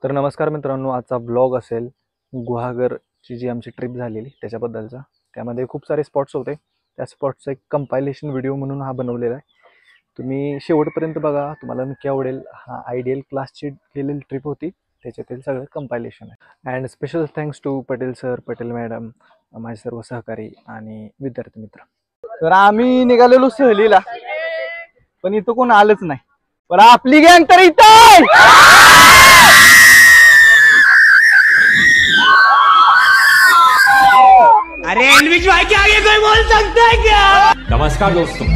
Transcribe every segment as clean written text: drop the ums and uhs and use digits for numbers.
तर नमस्कार मित्रांनो, आजचा ब्लॉग असेल गुहागरची जी आमची ट्रिप झालेली त्याच्याबद्दलचा. त्यामध्ये खूप सारे स्पॉट्स होते. त्या स्पॉट्सचं एक कंपायलेशन व्हिडिओ म्हणून हा बनवलेला आहे. तुम्ही शेवटपर्यंत बघा, तुम्हाला नक्की आवडेल. हा आयडियल क्लासची केलेली ट्रिप होती, त्याच्यातील सगळं कंपायलेशन आहे. And special thanks to Patel sir, Patel madam, माझे सर्व सहकारी आणि विद्यार्थी मित्र. तर आम्ही निघालेलो सहलीला, पण इथं कोण आलंच नाही. पण आपली गँग तर इथं आहे. अरे एलविश भाई के आगे कोई बोल सकता है क्या? नमस्कार दोस्तों।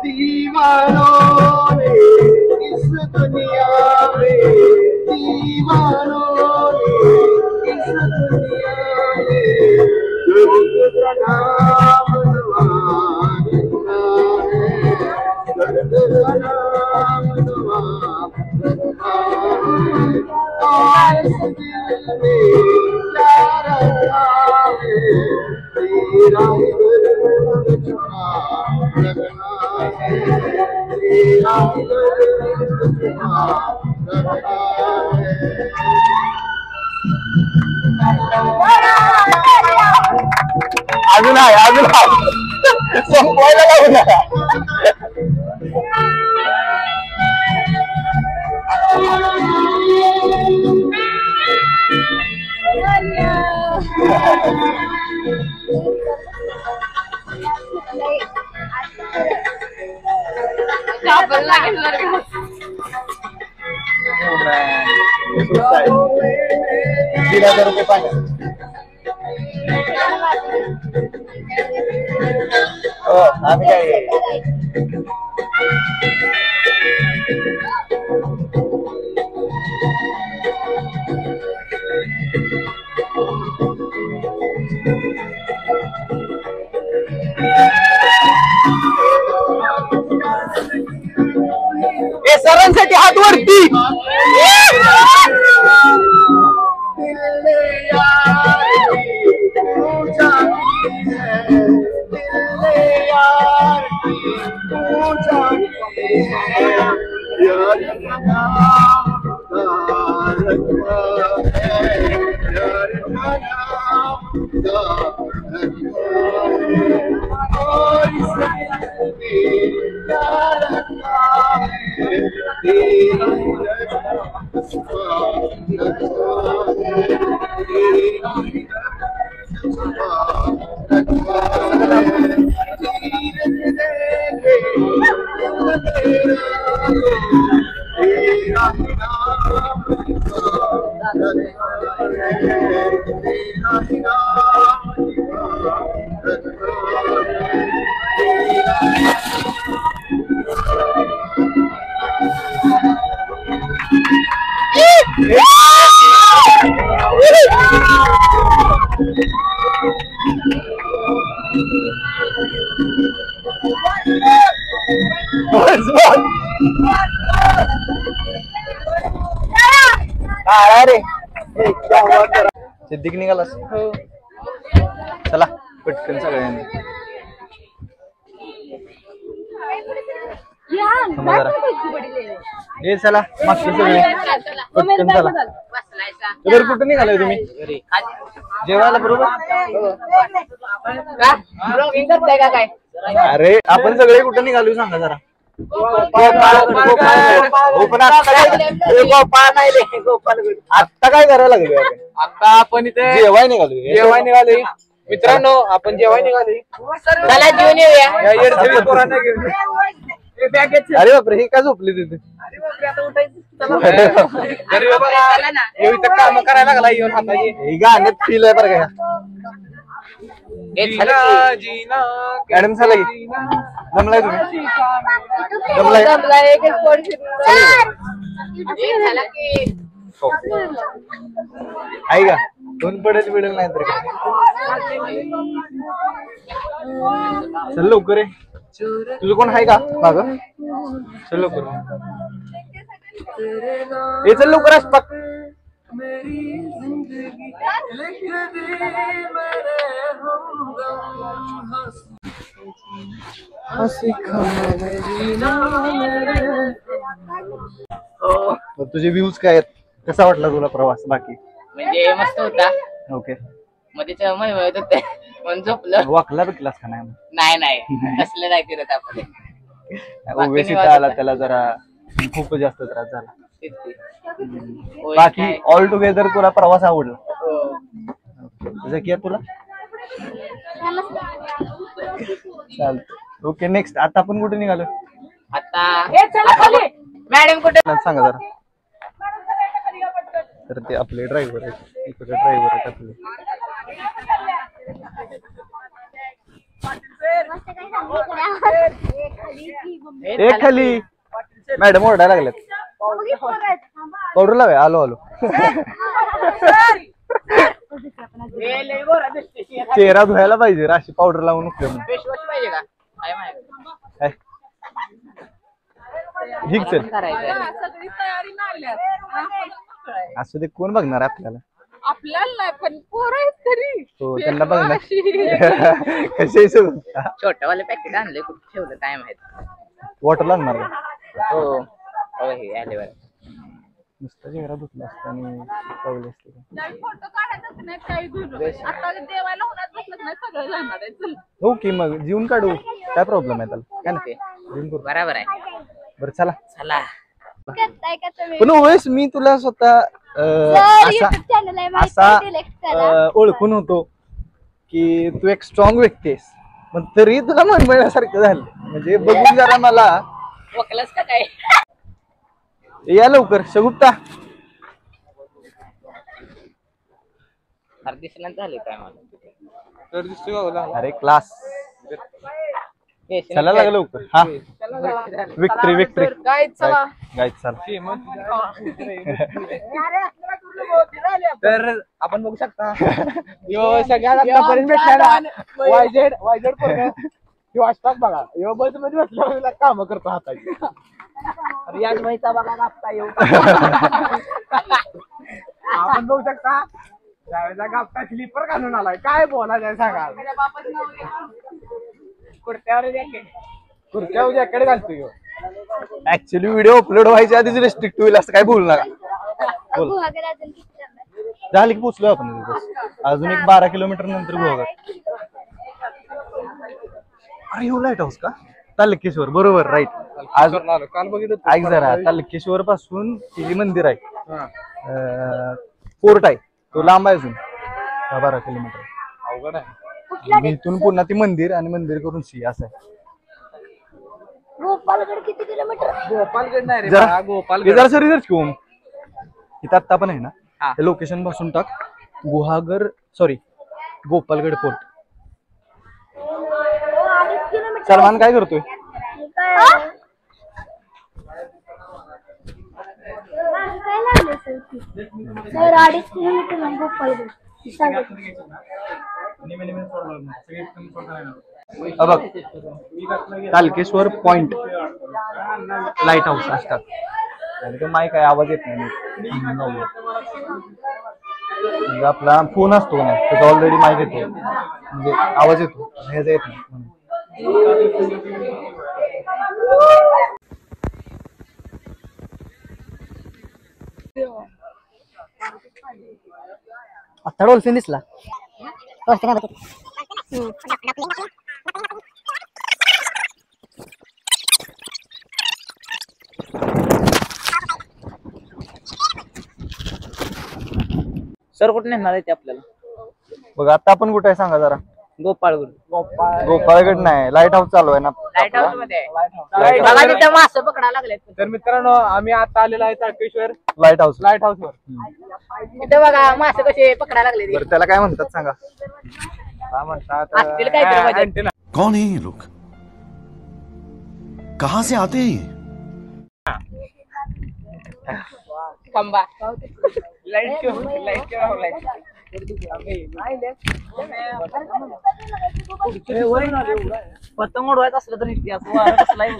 दीवानों ने इस दुनिया में, दीवानों ने इस दुनिया अजून आहे अजून संपवायला लागू नका. ₹1000 पाहिजे. हो आम्ही काय सरांसाठी हात वरती. अरे सिद्दीक निघालास. चला पटकन सगळ्यांनी हे चला मागचं सगळे पटकन चला. तर कुठं निघालाय तुम्ही? जेवायला बरोबर. अरे आपण सगळे कुठं निघालो सांगा जरा. आता काय करायला लागलो? आता आपण इथे जेवाय निघालो. जेवाय निघालोय मित्रांनो. आपण जेवाय निघालोय. अरे बापरे हे काय झोपले तिथे? काम करायला लागला येऊन हाताची. हे गाण्यात फील आहे बरं का. मॅडम चला की. जमलाय तुम्ही? जमलाय आहे का? दोन पडेल बिडेल नाही तर चल लवकर आहे. तुझं कोण आहे का माग? चल लवकर. हे चल लवकर असतात. तुझे व्ह्यूज काय आहेत? कसा वाटला तुला प्रवास? बाकी म्हणजे मस्त होता. ओके. मध्ये महिमत होते म्हणून झोपलं. वाकला बिकलास का नाही? नाही नाही कसलं नाही फिरत आपण. ओबेसिटी आला त्याला जरा खूप जास्त त्रास झाला. बाकी ऑल टुगेदर तुला प्रवास आवडला? तुझं की तुला चालतं. Okay next. आता आपण कुठे निघालो? आता मॅडम कुठे सांगा जरा. तर ते आपले ड्रायव्हर आहेत. इकडे ड्रायव्हर आहेत आपले. एक खाली मॅडम ओरडायला लागल्यात. पावडर लावे. आलो आलो. चेहरा धुवायला पाहिजे राशी पावडर लावून उपयोग नाही. फेस वॉश पाहिजे का आहे माझ्याकडे. काय? ठीक चल करायचं सगळी तयारी लागल्या असं ते कोण बघणार आपल्याला आपल्याला नाही पण पोरं आहेत तरी हो त्यांना बघणार कसे छोटवाले पॅकेट आणले कुठे ठेवलं काय माहित. वॉटर लागणार का? हो हे आले बरं. नुसता चेहरा धुतला असता आणि पावले असते का? त्यावेळी फोटो काढायचंच नाही काही धुणं आता देवाला होण्यात बसलं नाही सगळं जाणार आहे चल. ओके मग जीवन काढू काय प्रॉब्लेम आहे त्याला काय नाही जीवन करू बरोबर आहे. बरं चला चला पण ओवेस मी तुला स्वतः असा ओळखून होतो की तू एक स्ट्रॉंग व्यक्ती आहेस पण तरी तुला मनमळण्यासारखं झालं म्हणजे बघून जरा मला वकलच का काय. या लवकर शगुप्ता अरे दिसणार झाले काय मला. अरे क्लास चला लागलं लवकर हा विक्ट्री विक्ट्री काय चला गाईच चला तर आपण बघू शकता यो सगळ्यात आतापर्यंत भेटलेला वायझेड पोरगा यो असतात बघा यो बस मध्ये बसला काम करतो हाताची. अरे याच माहिती बघा गापता येऊ आपण बघू शकता त्यावेळेला गापता स्लीपर घालून आलाय काय बोलायचं सांगा. कुर्त्यावर जॅकेट घालतो यो. ऍक्च्युली व्हिडिओ अपलोड व्हायच्या आधीच रिस्ट्रिक्ट होईल असं काय बोलू नका. बोल झाली की पोचलो आपण तिथे. अजून एक 12 किलोमीटर नंतर गोवा. अरे हो लाईट हाऊस का तालकेश्वर बरोबर राईट. आज काल बघितलं ऐक जरा तालकेश्वर पासून किती मंदिर आहे फोर्ट आहे तो लांब आहे अजून 12 किलोमीटर. अवघड आहे. इथून पुन्हा ती मंदिर आणि मंदिर करून सी असं आहे. गोपालगड किती किलोमीटर गोपालगड नाही रे जरा बा, गोपालगड जरा सर रिसर्च घेऊन इथं आत्ता पण आहे ना हा. हे लोकेशन पासून टाक गुहागर सॉरी गोपालगड फोर्ट. सलमान काय करतोय सर 2.5 किलोमीटर गोपालगड. बघ तालकेश्वर पॉइंट लाईट हाऊस असतात आणि तो माईक आहे आवाज येत नाही म्हणजे आपला फोन असतो ना त्याचा ऑलरेडी माईक येतो म्हणजे आवाज येतो ह्याचा येत नाही म्हणून. आता डॉल्फिन दिसला. सर कुठे नेणार आहे ते आपल्याला. बघ आता आपण कुठे आहे सांगा जरा. गोपाळगड. गोपाळगड नाही लाईट हाऊस चालू आहे ना. लाईट हाऊस मध्ये आहे. बघा तिथे मासे पकडायला लागलेत. तर मित्रांनो आम्ही आता आलेलो आहे Tarkeshwar lighthouse lighthouse वर. तिथे बघा मासे कसे पकडायला लागले. बरं त्याला काय म्हणतात सांगा. काय म्हणतात असतील काहीतरी मजा. अँटेना. कौन है ये लोग कहां से आते हैं ये? खंबा. लाईट केव्हा लाईट पतंग उडवायचं असलं तर इतिहास वारा कसला आहे.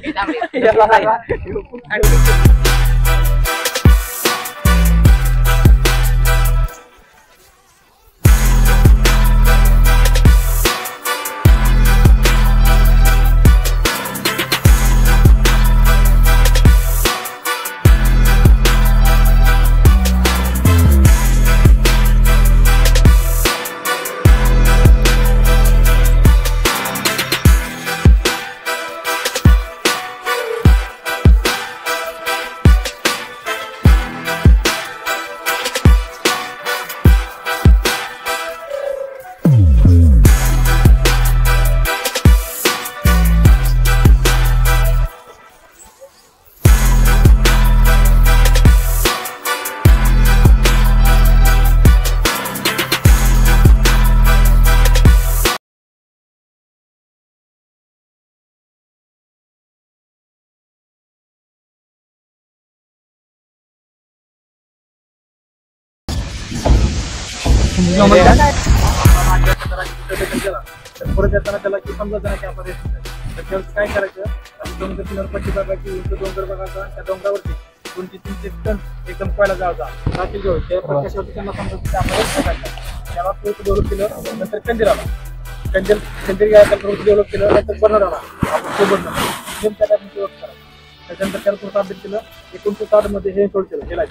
नमस्कार परत येताना त्याला की समजा जरा की आपण तर त्यावेळेस काय करायचं समुद्र किनार पट्टी बघायची उंच डोंगर बघायचा त्या डोंगरावरती 2-3 टन एकदम कोयला जायचा राखील घेऊन त्या प्रकाशावरती त्यांना समजा की आपण त्याला डेव्हलप केलं नंतर कंदील आला कंदील डेव्हलप केलं नंतर बनर आला आपण सोबत डेव्हलप करा त्याच्यानंतर त्याला थोडं अपडेट केलं 1960 मध्ये हे सोड केलं गेला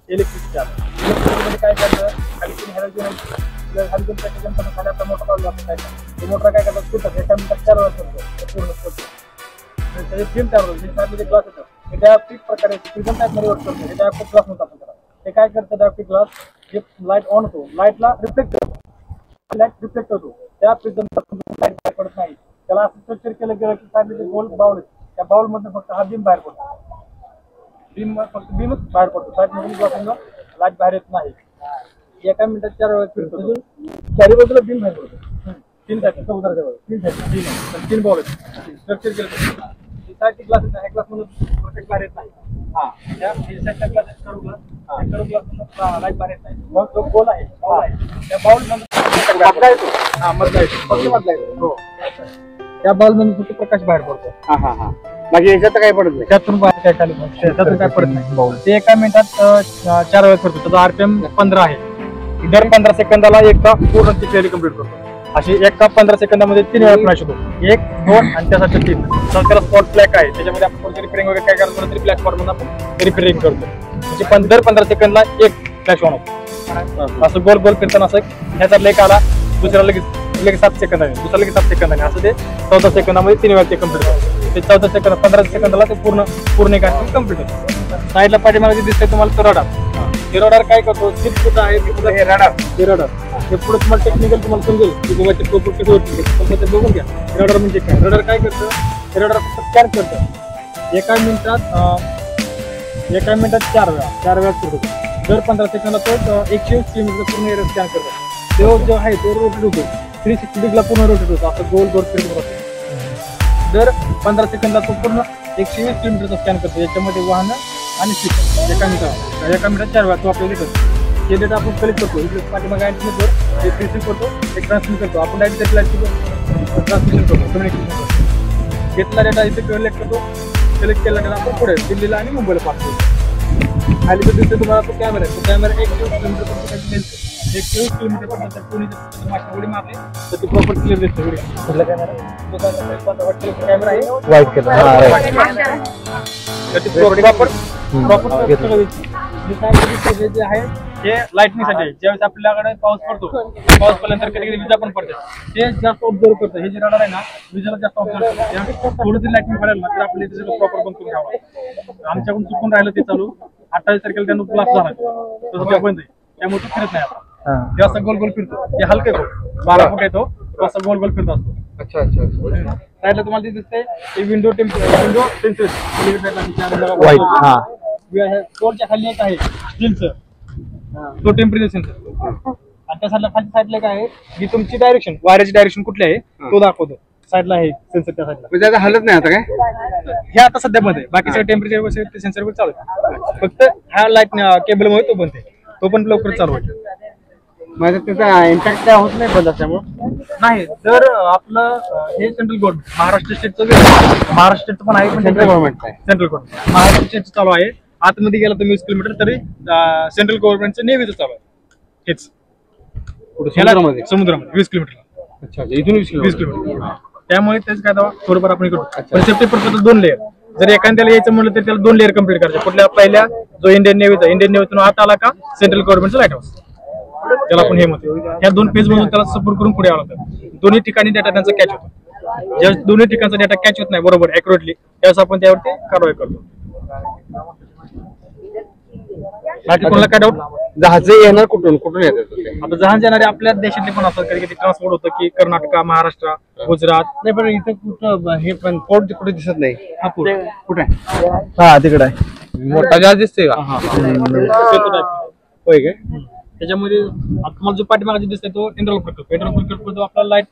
इलेक्ट्रिसिटी आलं इलेक्ट्रिसिटीमध्ये काय करतं खाली तीन हॅलोजन पॅकेजन खाली आपला मोटर लावला आपण काय ते मोटर काय करतात सुटतात एका मिनिटात 4 वेळा करतो पूर्ण करतो त्याचे फिल्म तयार होतं जे साईडमध्ये ग्लास येतं ते डायोप्टिक प्रकारे प्रिझम टाईपमध्ये वर्क करतो हे डायोप्टिक ग्लास म्हणतात आपण त्याला ते काय करतं डायोप्टिक ग्लास जे लाईट ऑन होतो लाईटला रिफ्लेक्ट होतो लाईट रिफ्लेक्ट होतो त्या प्रिझमचा लाईट पडत नाही त्याला असं स्ट्रक्चर केलं गेलं की साईडमध्ये गोल बाउल आहे त्या बाउलमधून फक्त हा बीम बाहेर पडतो फक्त बीमच बाहेर पडतो साईडमधून ग्लासमधून लाईट बाहेर येत नाही एका मिनिटात 4 वेळा फिरतो चारी बाजूला बीम बाहेर पडतो 3 साईड चौदा 3 बाउल स्ट्रक्चर केलं साईडची ग्लास ह्या ग्लासमधून प्रोटेक्ट बाहेर येत नाही त्या साईडच्या ग्लास करू ग्लास लाईट बाहेर येत नाही मग जो गोल आहे त्या बाउल मधला येतो हो त्या बॉल मधून फक्त प्रकाश बाहेर पडतो बाकी याच्यात काय पडत नाही त्यातून बाहेर काय खाली त्यातून काय पडत नाही बाउल ते एका मिनिटात 4 वेळा करतो त्याचा RPM 15 आहे दर 15 सेकंदाला एकदा पूर्ण ती फेरी कंप्लीट करतो अशी एका 15 सेकंदामध्ये 3 वेळा फ्लॅश होतो 1, 2 आणि त्यासाठी 3 तर त्याला स्पॉट फ्लॅग आहे त्याच्यामध्ये आपण कोणती रिपेअरिंग वगैरे काय करतो तरी फ्लॅश म्हणून आपण रिपेअरिंग करतो म्हणजे दर 15 सेकंदला एक फ्लॅश ऑन होतो असं गोल गोल फिरताना असं ह्याचा लेक आला दुसऱ्या लगेच 7 सेकंद आहे दुसरा लगेच 7 सेकंद आहे असं ते 14 सेकंदामध्ये 3 वेळा ते कम्प्लीट होतं ते 14 सेकंद 15 सेकंदाला ते पूर्ण एक कम्प्लीट होतं साईडला पाठीमागे दिसतंय तुम्हाला तो रडार काय करतो सिक्स कुठं आहे हे रडार हे पुढे तुम्हाला टेक्निकल तुम्हाला समजेल की बाबा ते कुठे होती ते बघून घ्या रडार म्हणजे काय रडार काय करतं हे रडार फक्त स्कॅन करतं एका मिनिटात 4 वेळा फिरतो दर 15 सेकंदाला तो 120 किलोमीटर पूर्ण एरिया स्कॅन करतो तो जो आहे तो रोटेट होतो 360 डिग्रीला पूर्ण रोटेट होतो असं गोल फिरत राहतो दर 15 सेकंदाला तो पूर्ण 120 किलोमीटरचा स्कॅन करतो याच्यामध्ये वाहनं आणि सीट एका मिनिटात 4 वेळा तो आपल्याला करतो हे डेटा आपण कलेक्ट करतो इकडे पाठीमागे इंटरनेटवर एक रिसीव्ह करतो एक ट्रान्समिट करतो आपण डायरेक्ट ट्रान्समिशन करतो कम्युनिकेशन करतो घेतला डेटा इथे कलेक्ट करतो कलेक्ट केला डेटा आपण पुढे दिल्लीला आणि मुंबईला पाठवतो खाली तर दिसते तुम्हाला तो कॅमेरा आहे तो कॅमेरा 120 किलोमीटर 120 किलोमीटर उडी मारली तर ती प्रॉपर क्लिअर दिसते कुठला कॅमेरा आहे वाईट केलं जे आहे हे लाईटनिंगसाठी आहे ज्यावेळेस आपल्याकडे पाऊस पडतो पाऊस पडल्यानंतर कधी कधी विजा पण पडते ते जास्त ऑब्झर्व करतं हे जे रडार आहे ना विजाला जास्त ऑब्झर्व करतं थोडं लाईटनिंग पडेल ना तर आपल्या इथे प्रॉपर बंद करून घ्यावं आमच्याकडून चुकून राहिलं ते चालू 28 तारखेला त्यानं ब्लास्ट झाला तसं ते बंद आहे त्यामुळे तो फिरत नाही आता ते असं गोल फिरतो ते हलके तो 12 फूट येतो तो असं गोल फिरत असतो अच्छा साईडला तुम्हाला ते दिसतंय विंडो टेम्परेचर फ्लोरच्या खाली एक आहे स्टीलचं तो टेम्परेचर सेन्सर आणि त्या खालच्या साईडला काय आहे की तुमची डायरेक्शन वाऱ्याची डायरेक्शन कुठली आहे तो दाखवतो साईडला आहे सेन्सर त्या साईडला हलत नाही आता काय हे आता सध्या बंद आहे बाकी सगळं टेम्परेचर सेन्सर वर चालू आहे फक्त ह्या लाईट केबलमुळे तो बंद आहे तो पण लवकर चालू आहे माझं त्याचा इम्पॅक्ट काय होत नाही बंद असल्यामुळे नाही तर आपलं हे सेंट्रल गव्हर्नमेंट महाराष्ट्र स्टेटचं महाराष्ट्र पण आहे पण सेंट्रल गव्हर्नमेंट आहे सेंट्रल गव्हर्नमेंट महाराष्ट्र स्टेटचं चालू आहे आतमध्ये गेला तर 20 किलोमीटर तरी सेंट्रल गव्हर्नमेंटचं नेव्हीचं चालू आहे हेच समुद्रामध्ये 20 किलोमीटर अच्छा इथून 20 किलोमीटर त्यामुळे त्याच काय दावा थोडंफार आपण करू पण सेफ्टी पर्पज 2 लेअर जर एखाद्याला यायचं म्हणलं तर त्याला 2 लेअर कम्प्लीट करायचे कुठल्या पहिल्या जो इंडियन नेव्हीतून आत आला का सेंट्रल गव्हर्नमेंटचं लाईट हाऊस त्याला आपण हे म्हणतो ह्या 2 फेज मधून त्याला सपोर्ट करून पुढे आला होता दोन्ही ठिकाणी डेटा त्यांचा कॅच होतो ज्या दोन्ही ठिकाणचा डेटा कॅच होत नाही बरोबर अॅक्युरेटली त्यावेळेस आपण त्यावरती कारवाई करतो बाकी कोणाला काय डाऊट जहाज येणार कुठून येतात आता जहाज येणारे आपल्या देशातले पण असतात कधी कधी ट्रान्सपोर्ट होतं की कर्नाटक महाराष्ट्र गुजरात नाही पण इथं कुठं हे पण पोर्ट कुठे दिसत नाही हा पुढे कुठे हा तिकडे आहे मोठा जहाज दिसतोय का होय काय त्याच्यामध्ये तुम्हाला जो पाठीमागे दिसतोय तो इंटरलॉक करतो आपला लाईट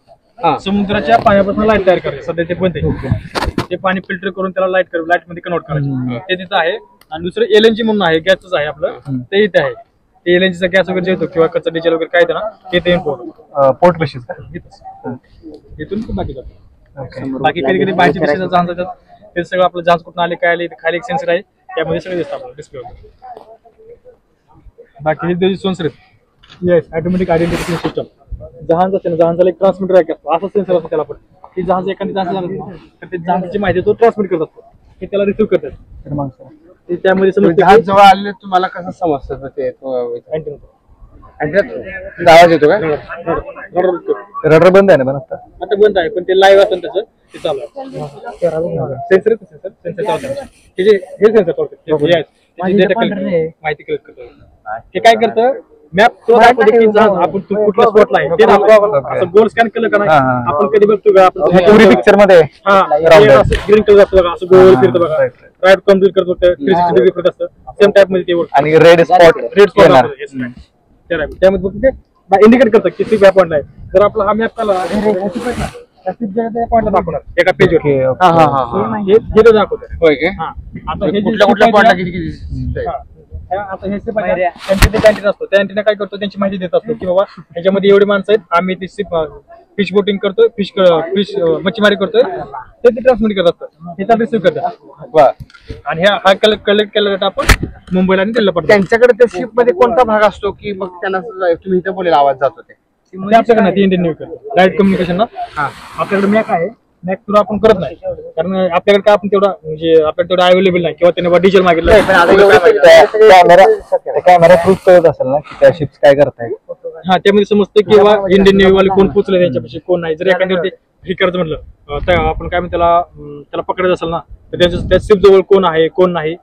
समुद्राच्या पाण्यापासून लाईट तयार करायची सध्या ते बंद आहे ते पाणी फिल्टर करून त्याला लाईट मध्ये कन्वर्ट करायचं ते तिथं आहे आणि दुसरं LNG म्हणून आहे गॅसच आहे आपलं ते इथे आहे ते LNGचा गॅस वगैरे जे येतो किंवा कच्चा डिझेल वगैरे काय येतं ना ते इम्पोर्ट पोर्ट कशीच इथून बाकी जातो. ओके. बाकी कधी कधी बाहेरच्या दिशेला जहाज येतात, ते सगळं आपलं जहाज कुठून आले काय आले, खाली एक सेन्सर आहे त्यामध्ये सगळं दिसतं आपल्याला डिस्प्लेवर. बाकी हे त्याची सेन्सर आहेत. Yes, automatic identification system. जहाज असते ना, जहाजाला एक ट्रान्समीटर आहे असतो, असा सेन्सर असतो त्याला पण. ती जहाज एखादी जहाज लागत ना तर ते जहाजाची माहिती तो ट्रान्समिट करत असतो, हे त्याला रिसिव्ह करतात. तर मग सर, ते त्यामध्ये जहाज जवळ आले तुम्हाला कसं समजतं ते आवाज येतो काय? रडर बंद आहे ना पण आता? आता बंद आहे पण ते लाईव्ह असेल त्याचं ते चालू आहे. सेन्सर सेन्सर चालू आहे. हे जे हे सेन्सर चालतात माहिती कलेक्ट करतो. ते काय करतं, मॅप तो दाखवतो की जहाज आपण कुठल्या स्पॉटला आहे ते दाखवतो. असं गोल स्कॅन केलं का नाही आपण कधी बघतो का पुरी पिक्चर मध्ये ग्रीन कलर असतो बघा, असं गोल फिरतो बघा, राईट कम्प्लीट करतो 360 डिग्री फिरत असतं, सेम टाइप मध्ये ते आणि रेड स्पॉट त्यामध्ये फक्त ते इंडिकेट करतात की सिप या पॉइंटला आहे. जर आपला हा मॅप चालला त्या पॉइंटला दाखवणार एका पेजवर, हे ते दाखवतं. होय काय? आता हे कुठल्या कुठल्या पॉइंटला किती किती आता हे सिप आहे ना, त्यांचे ते अँटेना असतो, त्या अँटेना काय करतो त्यांची माहिती देत असतो की बाबा ह्याच्यामध्ये एवढे माणसं आहेत, आम्ही ती फिश बोटिंग करतोय, फिश मच्छीमारी करतोय, ते ट्रान्समिट करत असतं, हे त्याला रिसिव्ह करतात. आणि हा कलेक्ट केला जातं आपण मुंबईला आणि दिल्लीला पाठवतो. त्यांच्याकडे त्या शिप मध्ये कोणता भाग असतो की मग त्यांना तुम्ही इथे बोलेला आवाज जात होते? ते आपल्याकडे नाही, ते इंडियन नेव्ही करतो लाईट कम्युनिकेशन ना. आपल्याकडे मॅक आहे, मॅक थ्रू आपण करत नाही कारण आपल्याकडे काय आपण तेवढा म्हणजे आपल्याकडे तेवढा अवेलेबल नाही किंवा त्याने डिझेल मागितलं. कॅमेरा प्रूफ करत असेल ना की त्या शिप्स काय करतायत. हा, त्यामध्ये समजतं किंवा इंडियन नेव्ही वाले कोण पोचले त्यांच्यापाशी कोण नाही. जर एखाद्या हे करायचं म्हटलं आपण काय म्हणतो त्याला पकडायचं असेल ना तर त्या शिप जवळ कोण आहे कोण नाही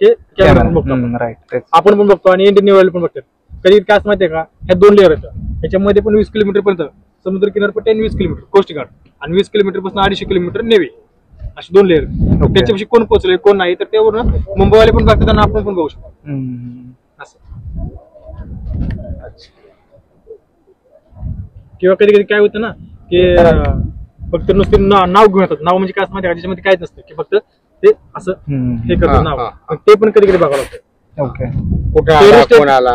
हे कॅमेरा बघतो. राईट, आपण पण बघतो आणि इंडियन नेव्ही वाले पण बघतात. कधी काय असं माहितीये का, ह्या 2 लेअर आहेत, ह्याच्यामध्ये पण 20 किलोमीटर पर्यंत समुद्र किनारपट्टी आणि 20 किलोमीटर कोस्ट गार्ड आणि 20 किलोमीटर पासून 250 किलोमीटर नेव्ही, असे 2 लेअर. त्याच्यापाशी कोण पोहोचले कोण नाही तर त्यावरून मुंबईवाले पण बघतात आणि आपण पण बघू शकतो असं. किंवा कधी कधी काय होतं ना की फक्त नुसते नाव घेऊन येतात. नाव म्हणजे काय असं माहिती का, त्याच्यामध्ये काहीच नसतं की फक्त ते असं हे करतात नाव, ते पण कधी कधी बघावं लागतं. ओके.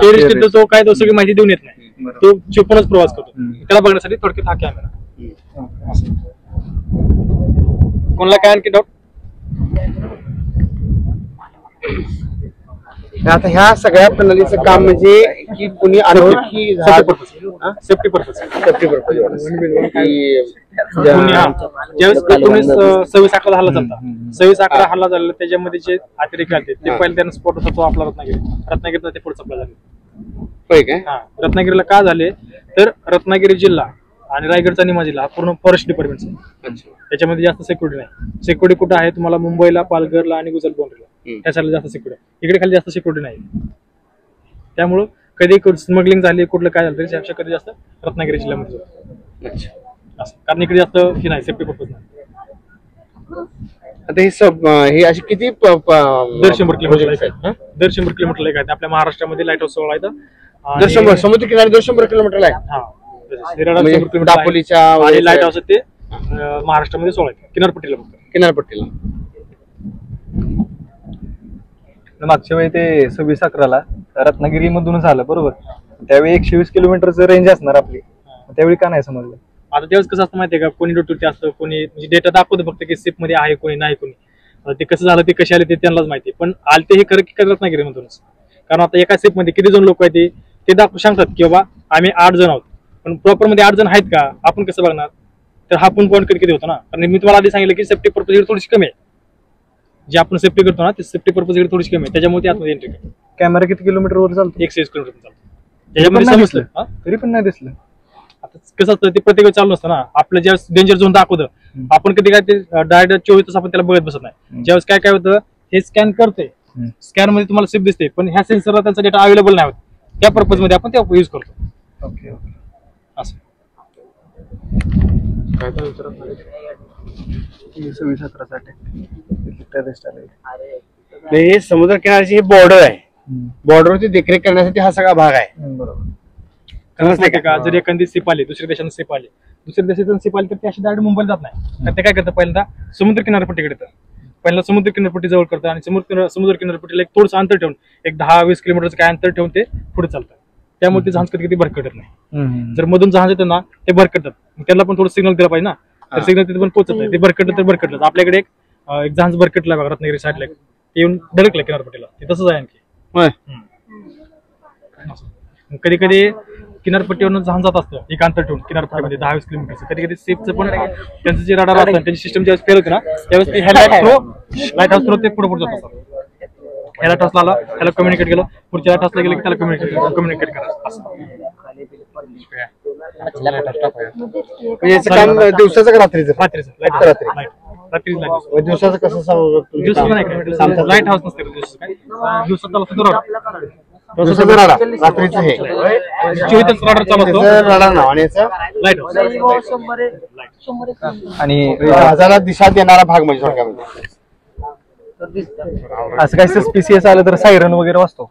टेरिस्ट जो काय तो सगळी माहिती देऊन येत नाही, तो चुकूनच प्रवास करतो. त्याला बघण्यासाठी थोडक्यात हा कॅमेरा. कोणाला काय आणखी डाऊट? आता ह्या सगळ्या प्रणालीचं काम म्हणजे की कुणी अनोळखी सेफ्टी पर्पज. ज्यावेळेस 1926 हल्ला झाला, 26 हल्ला झाला त्याच्यामध्ये जे अतिरेकी आले ते पहिले त्यांना स्पॉट होता तो आपला रत्नागिरीचा ते पुढे सप्लाय झाले. होय काय? हा, रत्नागिरीला का झाले तर रत्नागिरी जिल्हा आणि रायगडचा निमा जिल्हा हा पूर्ण फॉरेस्ट डिपार्टमेंट आहे. त्याच्यामध्ये जास्त सिक्युरिटी नाही. सिक्युरिटी कुठं आहे तुम्हाला मुंबईला, पालघरला आणि गुजरात बाउंड्रीला, त्या साईडला जास्त सिक्युरिटी. इकडे खाली जास्त सिक्युरिटी नाही. त्यामुळं कधी स्मगलिंग झाली कुठलं काय झालं तरी शक्यतो जास्त रत्नागिरी जिल्ह्यामध्ये असं, कारण इकडे जास्त हे नाही, सेफ्टी पर्पज नाही. आता हे अशी किती 100 किलोमीटर 100 किलोमीटर आहे. आपल्या महाराष्ट्रामध्ये लाईट हाऊस 16 आहेत. समुद्र किनारी 200 किलोमीटर आहे. दापोलीच्या आणि लाईट हाऊस ते महाराष्ट्रामध्ये 16 आहेत किनारपट्टीला, फक्त किनारपट्टीला. मागच्या वेळी ते 26/11 रत्नागिरी मधून झालं बरोबर, त्यावेळी 120 किलोमीटरचं रेंज असणार आपली, त्यावेळी का नाही समजलं? आता त्यावेळेस कसं असतं माहितीये का, कोणी ड्युटी असतं, कोणी म्हणजे डेटा दाखवतं फक्त की सिप मध्ये आहे कोणी नाही कोणी. ते कसं झालं ते कसे आले ते त्यांनाच माहिती, पण आलते हे खरं की रत्नागिरी मधूनच. कारण आता एका सिप मध्ये किती जण लोक आहेत ते दाखवू सांगतात की बाबा आम्ही 8 जण आहोत, पण प्रॉपर मध्ये 8 जण आहेत का आपण कसं बघणार? तर हा पण पॉईंट कधी कधी होतो ना, कारण मी तुम्हाला आधी सांगितलं की सेफ्टी पर्पज इकडे थोडीशी कमी आहे. जे आपण सेफ्टी करतो ना ते सेफ्टी पर्पज इकडे थोडीशी कमी आहे, त्याच्यामुळे ते आतमध्ये एंट्री करतो. कॅमेरा किती किलोमीटर वर चालतो? 120 किलोमीटर चालतो. त्याच्यामध्ये समजलं तरी पण नाही दिसलं. आता कसं असतं ते प्रत्येक चालू नसतं ना. आपलं ज्यावेळेस डेंजर झोन दाखवतं आपण कधी काय ते डायरेक्ट 24 तास आपण त्याला बघत बसत नाही. ज्यावेळेस काय काय होतं हे स्कॅन करते, स्कॅन मध्ये तुम्हाला सिप दिसते पण ह्या सेन्सरला त्यांचा डेटा अवेलेबल नाही होत, त्या पर्पज मध्ये आपण ते युज करतो. Okay okay. असं 26/11 हे समुद्र किनाऱ्याची ही बॉर्डर आहे, बॉर्डरवरती देखरेख करण्यासाठी हा सगळा भाग आहे. बरोबर का? जर एखादी सिप आली, दुसऱ्या देशातून सिप आली, दुसऱ्या देशातून सिप आली तर ते अशी डायरेक्ट मुंबईला जात नाही. तर ते काय करतं पहिल्यांदा समुद्र किनारपट्टीकडे येतं, पहिला समुद्र किनारपट्टी जवळ करतं आणि समुद्र किनारपट्टीला एक थोडंसं अंतर ठेवून एक 10-20 किलोमीटरचं काय अंतर ठेवून ते पुढे चालतं. त्यामुळे ते जहाज कधी कधी भरकटत नाही. जर मधून जहाज येतं ना ते भरकटतात, त्यांना पण थोडं सिग्नल दिला पाहिजे ना, तर सिग्नल तिथे पण पोहोचत नाही, ते भरकटलं तर भरकटलं. आपल्याकडे एक जहाज भरकटला बघा रत्नागिरी साईडला, ते येऊन धडकलं किनारपट्टीला, ते तसंच आहे आणखी. कधी कधी किनारपट्टीवरून जहाज जात असतं एक अंतर ठेवून किनारपट्टीमध्ये 10-20 किलोमीटरचं. कधी कधी सेफचं पण त्यांचं जे रडार असतं त्यांची सिस्टम ज्यावेळेस फेल होते ना त्यावेळेस ते लाईट हाऊस थ्रो ते पुढे पुढे जात असतात. ह्याला टॉसला आला ह्याला कम्युनिकेट केलं, पुढच्या टॉसला गेलं की त्याला कम्युनिकेट करा असं. याचं काम दिवसाचं का रात्रीचं? रात्रीचं दिवसाचं कसं सांगू? लाईट हाऊस नसते दिवसात त्याला सुद्धा रात्रीचं हे 24 तास रडार चालू असतो. रडार नाव आणि याचं लाईट हाऊस आणि जहाजाला दिशा देणारा भाग म्हणजे थोडक्यामध्ये. असं काही सस्पिशियस आलं तर सायरन वगैरे वाजतो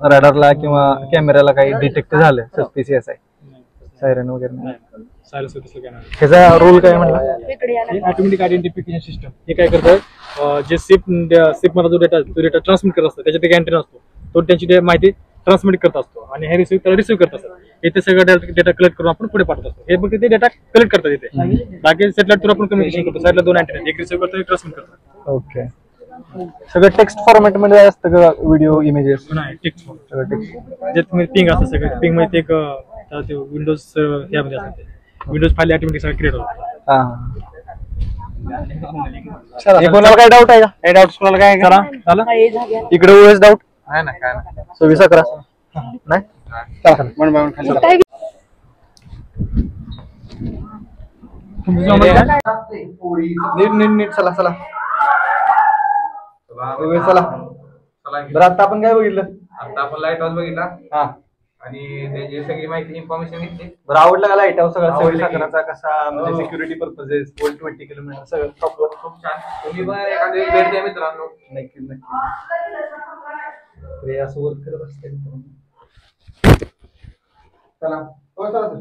रडारला किंवा कॅमेऱ्याला काही डिटेक्ट झालं सस्पिशियस आहे, सायरन वगैरे नाही. ह्याचा रोल काय म्हणला? ऑटोमॅटिक आयडेंटिफिकेशन सिस्टम हे काय करतं, जे शिप मध्ये जो डेटा ट्रान्समिट करत असतो त्याच्यात एक अँटेना असतो, तो त्यांची माहिती ट्रान्समिट करत असतो आणि हे रिसिव्ह करत असतात. इथे सगळं डेटा कलेक्ट करून आपण पुढे पाठवत असतो. हे फक्त ते डेटा कलेक्ट करतात इथे, बाकी सॅटेलाइट थ्रू आपण कम्युनिकेशन करतो. साईडला 2 अँटेना, एक रिसिव्ह करतो एक ट्रान्समिट करतो. ओके, सगळं टेक्स्ट फॉर्मॅट मध्ये असतं का व्हिडिओ इमेजेस? नाही, टेक्स्ट सगळं टेक्स्ट. जे तुम्ही पिंग असतं सगळं पिंग मध्ये एक विंडोज यामध्ये असतं, विंडोज फाईल ऑटोमॅटिक सगळं क्रिएट होतं. कोणाला काय डाऊट आहे का? काही डाऊट कोणाला काय? चला इकडे ओएस डाऊट आहे ना काय 26-11 नाही? नीट चला चला चला. बरं आता आपण काय बघितलं? आता आपण लाईट हाऊस बघितला हा, आणि त्याची सगळी माहिती इन्फॉर्मेशन घेतली. बरं आवडला का लाईट हाऊस सगळा आवडलं की. साखराचा कसा म्हणजे सिक्युरिटी पर्पजेस 20 किलोमीटर सगळं खूप छान. तुम्ही पण एखादी भेट द्या मित्रांनो. नक्की नक्की असं वर्क करत असते. चला हो चला सर.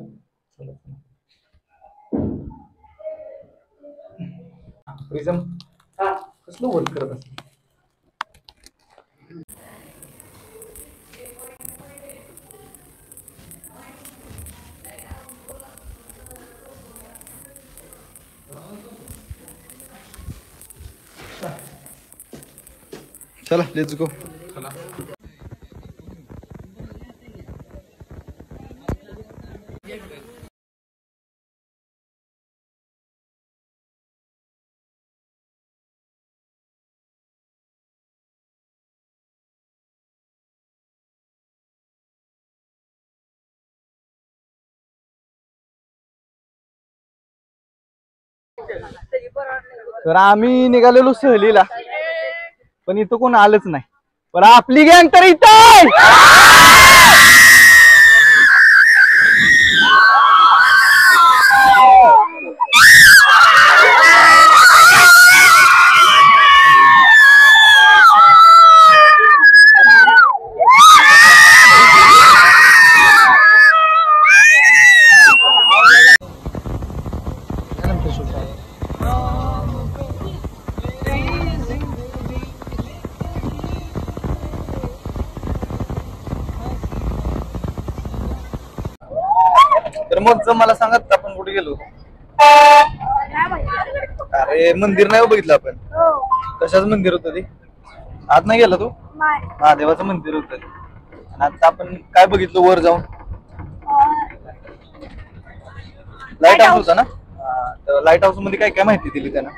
प्रिझम कसलं वर्क करत असते? चला लेट्स गो. तर आम्ही निघालेलो सहलीला, पण इथं कोण आलंच नाही. पण आपली गँग तर इथं आहे. तर मग मला सांगत आपण कुठे गेलो? अरे मंदिर नाही बघितलं आपण. कशाचं मंदिर होतं ते? आत नाही गेला तू? महादेवाचं मंदिर होतं. आणि आता आपण काय बघितलं वर जाऊन? लाईट हाऊस होता ना? तर लाईट हाऊस मध्ये काय काय माहिती दिली त्यानं?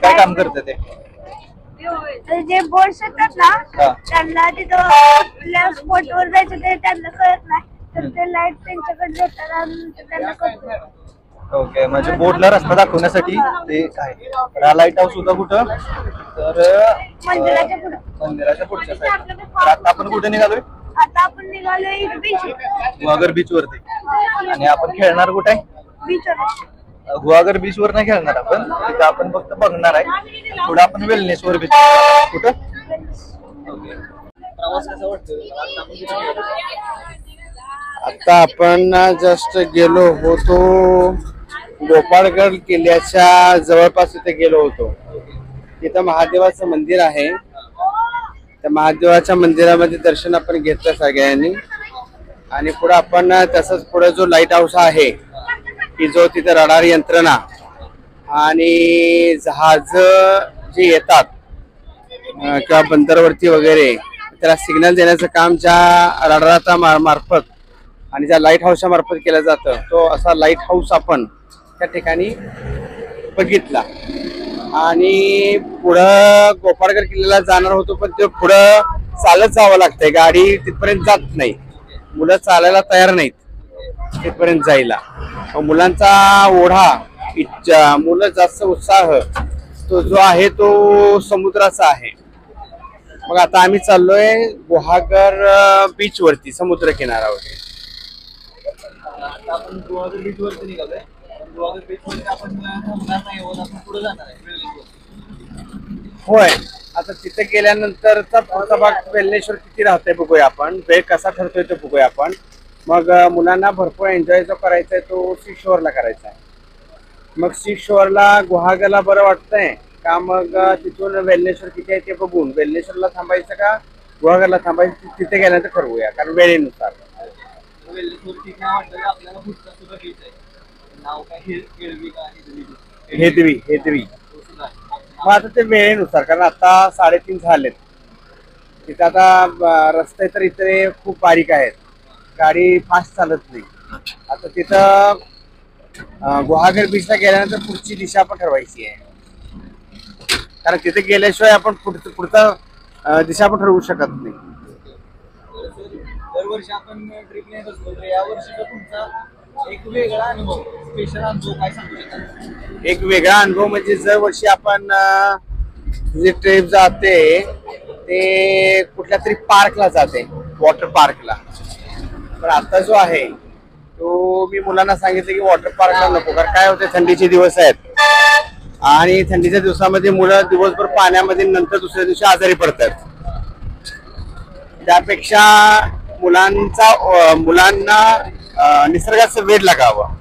काय काम करतं ते? जे बोर्ड येतात ना त्यांना तिथं कुठल्या स्पॉटवर जायचं ते त्यांना कळत नाही, तर ते लाईट त्यांच्याकडे देतात आणि त्यांना कळतं. ओके, म्हणजे बोर्डला रस्ता दाखवण्यासाठी ते आहे. हा लाईट हाऊस होता कुठं? तर मंदिराच्या पुढे. मंदिराच्या पुढच्या साईडला. तर आता आपण कुठे निघालोय? आता आपण निघालोय बीच गुहागर बीच वरती. आणि आपण खेळणार कुठे आहे? बीचवर. गुहागर बीच वर नाही खेळणार आपण, तिथं आपण फक्त बघणार आहे. थोडं आपण वेलनेस वर बीच. कुठं? प्रवास कसा वाटतो? आता आपण जस्ट गेलो होतो गोपाळगड किल्ल्याच्या जवळपास तिथे गेलो होतो. तिथं महादेवाचं मंदिर आहे. त्या महादेवाच्या मंदिरामध्ये दर्शन आपण घेतलं सगळ्यांनी आणि पुढे आपण तसंच पुढे जो लाईट हाऊस आहे की जो तिथे रडार यंत्रणा आणि जहाज जे येतात किंवा बंदरवरती वगैरे त्याला सिग्नल देण्याचं काम ज्या रडाराचा मार्फत आणि ज्या लाईट हाऊसच्या मार्फत केलं जातं तो असा लाईट हाऊस आपण त्या ठिकाणी बघितला आणि पुढं गोपाळगड किल्ल्याला जाणार होतो पण ते पुढं चालत जावं लागतंय गाडी तिथपर्यंत जात नाही मुलं चालायला तयार नाहीत तिथपर्यंत जायला मुलांचा ओढा इच्छा मुलं जास्त उत्साह तो जो आहे तो समुद्राचा आहे मग आता आम्ही चाललोय गुहागर बीच वरती समुद्र किनाऱ्यावरती आपण गुहागर बीच वरती निघालोय गुहागर बीच वरती आपण थांबणार नाही होत आपण पुढे जाणार आहे होय आता तिथे गेल्यानंतरचा पुढचा भाग वेल्लेश्वर किती राहतोय बघूया आपण वेळ कसा ठरतोय ते बघूया आपण मग मुलांना भरपूर एन्जॉय जो करायचा आहे तो सी शोअरला करायचा आहे मग सी शोअरला गुहागरला बरं वाटतंय का मग तिथून वेल्लेश्वर किती आहे ते बघून वेल्लेश्वरला थांबायचं का गुहागरला थांबायचं तिथे गेल्यानंतर ठरवूया कारण वेळेनुसार आपल्याला पुढचा सुद्धा बीच आहे नाव काय हेदवी का हेदवी मग आता ते वेळेनुसार कारण आता 3:30 झालेत तिथे आता रस्ते तर इथे खूप बारीक आहेत गाडी फास्ट चालत नाही आता तिथं गुहागर बीचला गेल्यानंतर पुढची दिशा आपण ठरवायची आहे कारण तिथे गेल्याशिवाय आपण पुढचा दिशा पण ठरवू शकत नाही दरवर्षी आपण ट्रिपने येत असतो तर यावर्षीचा तुमचा एक वेगळा अनुभव स्पेशल अनुभव काय सांगू शकता एक वेगळा अनुभव म्हणजे दरवर्षी आपण जे ट्रिप जाते ते कुठल्या तरी पार्कला जाते वॉटर पार्कला पण आता जो आहे तो मी मुलांना सांगितलं की वॉटर पार्कला नको कारण काय होते थंडीचे दिवस आहेत आणि थंडीच्या दिवसामध्ये मुलं दिवसभर पाण्यामध्ये नंतर दुसऱ्या दिवशी आजारी पडतात त्यापेक्षा मुलांना निसर्गाचं वेड लागावं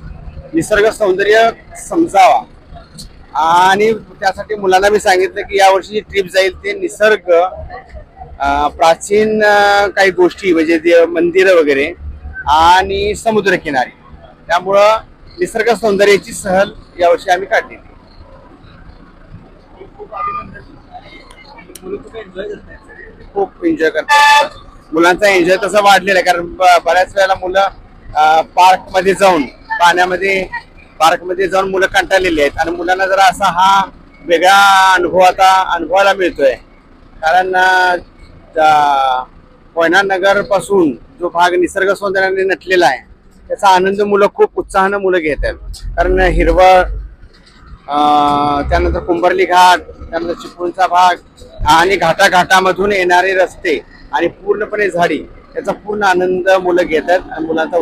निसर्ग सौंदर्य समजावा आणि त्यासाठी मुलांना मी सांगितलं की यावर्षी जी ट्रिप जाईल ते निसर्ग प्राचीन काही गोष्टी म्हणजे मंदिरं वगैरे आणि समुद्रकिनारी त्यामुळं निसर्ग सौंदर्याची सहल यावर्षी आम्ही काढली खूप एन्जॉय करतात मुलांचा एन्जॉय तसा वाढलेला आहे कारण बऱ्याच वेळेला मुलं पार्कमध्ये जाऊन पार्कमध्ये जाऊन मुलं कंटाळलेली आहेत आणि मुलांना जरा असा हा वेगळा अनुभव आता अनुभवायला मिळतोय कारण कोयना नगर पासून जो भाग निसर्ग सौंदर्याने नटलेला आहे त्याचा आनंद मुलं खूप उत्साहानं मुलं घेत आहेत कारण हिरवळ त्यानंतर कुंभर्ली घाट त्यानंतर चिपळूणचा भाग आणि घाटाघाटामधून येणारे रस्ते आणि पूर्णपणे झाडी याचा पूर्ण आनंद मुलं घेतात आणि मुलांचा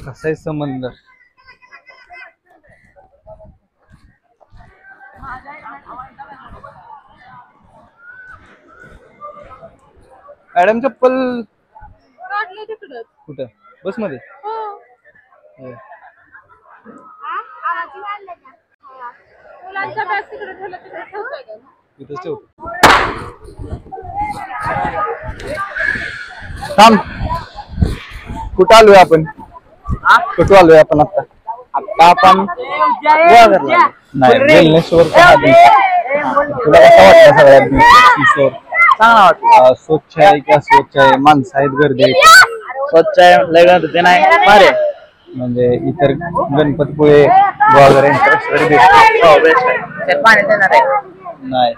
कसा आहे समंदर. मॅडम चप्पल काढले तिकडं. कुठं? बस मध्ये. मुलांचा बॅग तिकडे ठेवला तिकडे ठेवताय का? इथंच ठेवतो. थांब. कुठं आलोय आपण? कुठं आलोय आपण आता? आता आपण नाही वेलनेसवर. तुला कसं वाटतं सगळ्यात रिसोर्ट? चांगला वाटतं. स्वच्छ आहे का स्वच्छ आहे? माणसं आहेत, गर्दी आहे? स्वच्छ आहे लय गर्दी नाही बरे. म्हणजे इतर गणपतीपुळे वगैरे पाणी देणार आहे नाही.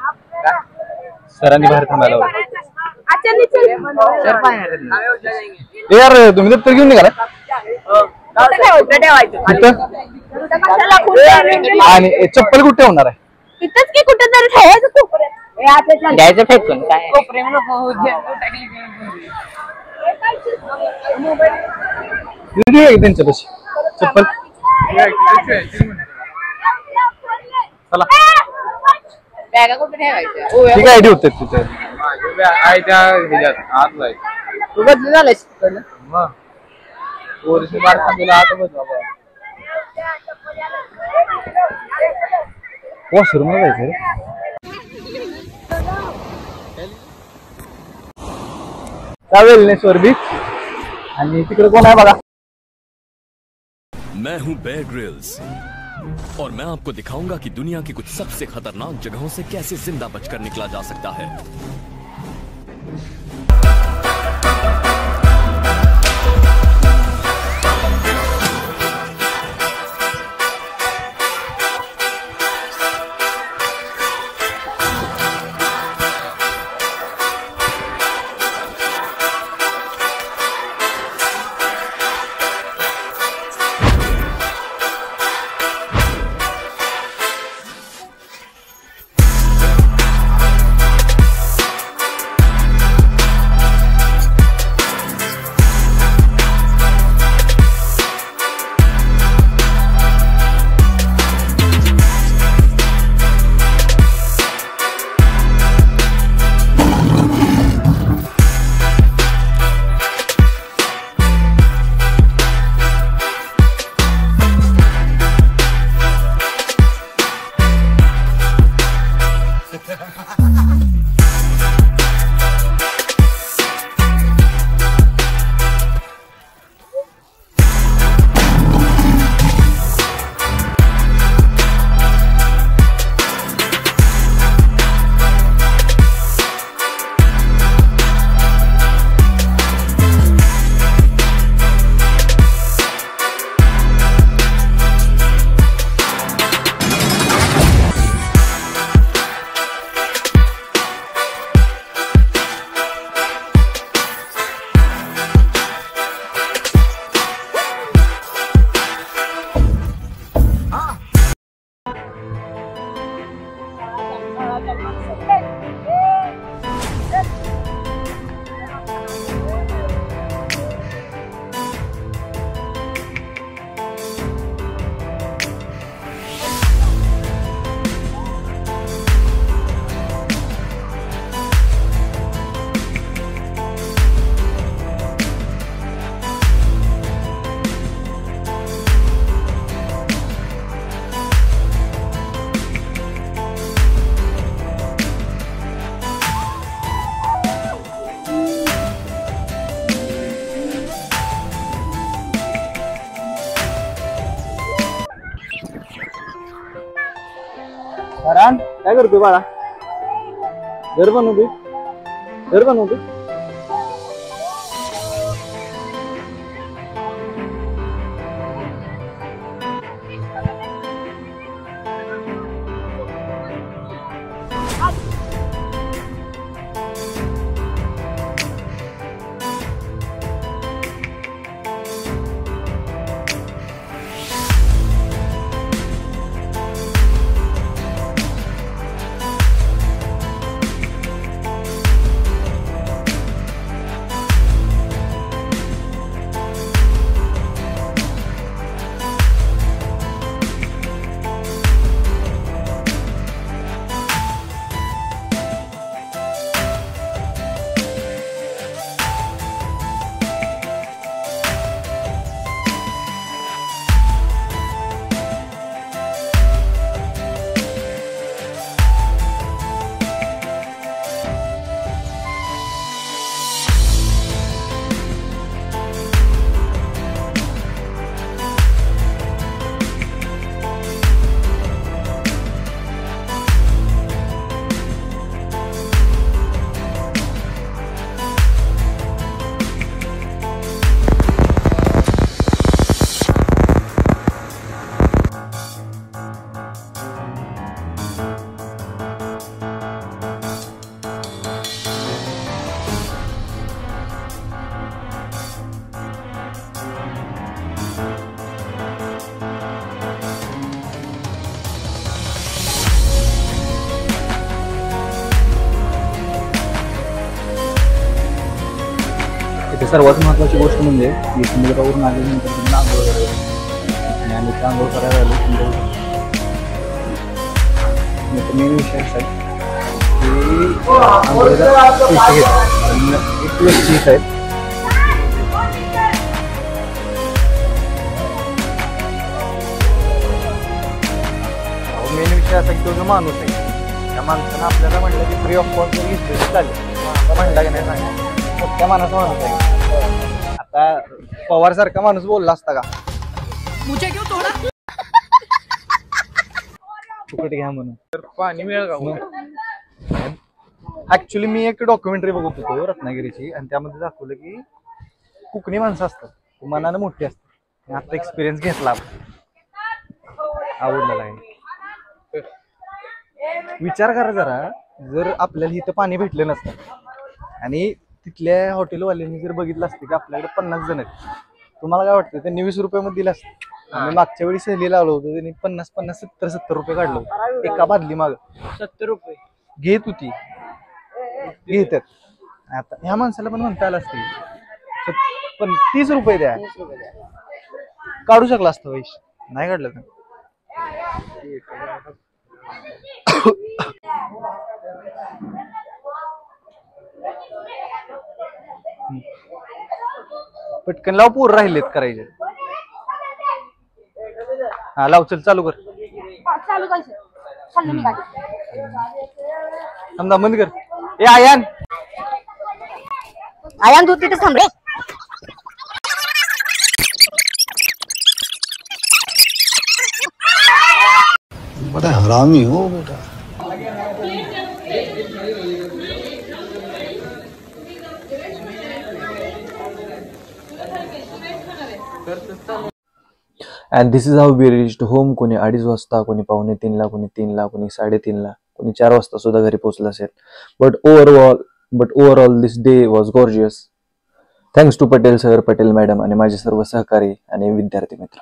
सरांनी बाहेर थांबायला हवं. यार तुम्ही दप्तर घेऊन निघाला आणि चप्पल कुठे होणार आहे? इथंच की कुठे तरी ठेवायचं कोपऱ्यात. द्यायचं फेकून काय त्यांच्यापाशी चप्पल. चला बॅगा कुठे ठेवायच्या? ठीक आहे ठेवते तिथे. तू बदली झालायस वॉशरूम जायचं रे. वेलनेसवर बीच आणि तिकडे कोण आहे बघा. मैं हूं बेयर ग्रिल्स और मैं आपको दिखाऊंगा कि दुनिया की कुछ सबसे खतरनाक जगहों से कैसे जिंदा बचकर निकला जा सकता है. रान काय करतोय बाळा? घर बनवतोय? घर बनवतोय? इथे सर्वात महत्त्वाची गोष्ट म्हणजे की समुद्रावरून आल्यानंतर तुम्हाला आंघोळ करायला आणि आम्ही त्या आंघोळ करायला आलो मेन विषय असा आहे की आंघोळीला पैसे घेतात एक व्यक्ती आहेत मेन विषय असा की तो जो माणूस आहे त्या माणसानं आपल्याला म्हटलं की फ्री ऑफ कॉस्ट जरी घेतली चालेल म्हणला की नाही सांगा मोठ्या माणूस आहे. आता पवार सारखा माणूस बोलला असता का फुकट घ्या म्हणून तर पाणी मिळेल का? ऍक्च्युली मी एक डॉक्युमेंटरी बघत होतो रत्नागिरीची आणि त्यामध्ये दाखवलं की कोकणी माणसं असतात मनानं मोठी असतात. आता एक्सपिरियन्स घेतला आवडलेला आहे. विचार करा जरा जर आपल्याला इथं पाणी भेटलं नसतं आणि तिथल्या हॉटेलवाल्यांनी जर बघितलं असतं की आपल्याकडे 50 जण आहेत तुम्हाला काय वाटतं त्यांनी 20 रुपयामध्ये दिलं असतं. आणि मागच्या वेळी सहली लावलं होतं त्यांनी 50 70 रुपये काढलं होतं एका बादली माग 70 रुपये घेत होती घेतात. आता ह्या माणसाला पण म्हणता आलं असतं पण 30 रुपये द्या काढू शकला असतं वैश नाही काढलं तर पटकन लाव पोर राहिलेत करायचे. हा लाव चल चालू कर समजा बंद कर. ए आयान आयान तू तिथे थांब रे. बड़ा हरामी हो बेटा. And this is how we reached home. कोणी 2:30 वाजता, कोणी 2:45, कोणी 3ला, कोणी 3:30, कोणी 4 वाजता सुद्धा घरी पोहोचलं असेल. But overall this day was gorgeous. Thanks to Patel sir, Patel madam आणि माझे सर्व सहकारी आणि विद्यार्थी मित्र.